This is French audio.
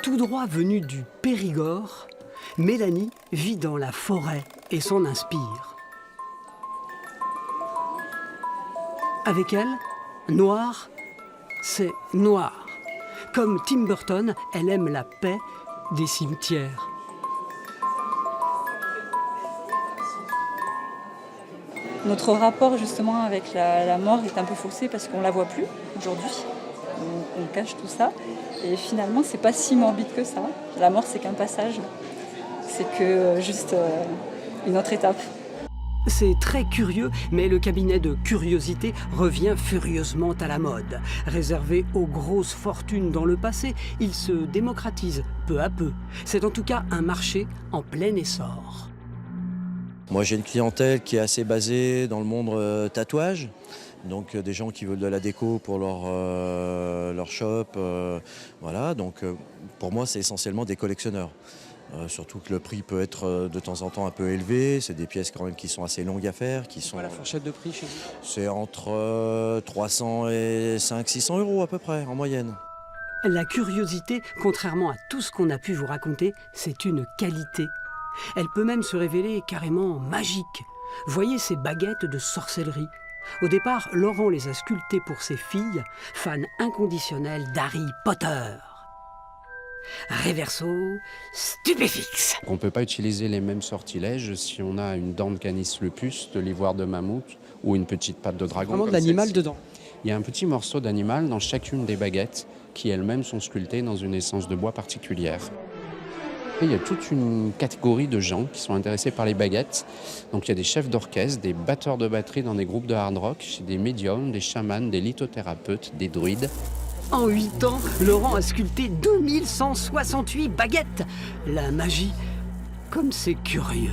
Tout droit venue du Périgord, Mélanie vit dans la forêt et s'en inspire. Avec elle, noir, c'est noir. Comme Tim Burton, elle aime la paix des cimetières. Notre rapport justement avec la mort est un peu faussé parce qu'on ne la voit plus aujourd'hui. On cache tout ça. Et finalement, c'est pas si morbide que ça. La mort, c'est qu'un passage. C'est que juste une autre étape. C'est très curieux, mais le cabinet de curiosité revient furieusement à la mode. Réservé aux grosses fortunes dans le passé, il se démocratise peu à peu. C'est en tout cas un marché en plein essor. Moi, j'ai une clientèle qui est assez basée dans le monde tatouage. Donc des gens qui veulent de la déco pour leur shop. Voilà. Donc pour moi, c'est essentiellement des collectionneurs. Surtout que le prix peut être de temps en temps un peu élevé. C'est des pièces quand même qui sont assez longues à faire. Qui sont, la fourchette de prix chez vous? C'est entre 300 et 500-600 € à peu près en moyenne. La curiosité, contrairement à tout ce qu'on a pu vous raconter, c'est une qualité. Elle peut même se révéler carrément magique. Voyez ces baguettes de sorcellerie. Au départ, Laurent les a sculptées pour ses filles, fans inconditionnelles d'Harry Potter. Reverso, stupéfixe. On ne peut pas utiliser les mêmes sortilèges si on a une dent de canis lupus, de l'ivoire de mammouth ou une petite patte de dragon. Vraiment de l'animal dedans. Il y a un petit morceau d'animal dans chacune des baguettes qui elles-mêmes sont sculptées dans une essence de bois particulière. Et il y a toute une catégorie de gens qui sont intéressés par les baguettes. Donc il y a des chefs d'orchestre, des batteurs de batterie dans des groupes de hard rock, des médiums, des chamans, des lithothérapeutes, des druides. En 8 ans, Laurent a sculpté 2168 baguettes. La magie, comme c'est curieux.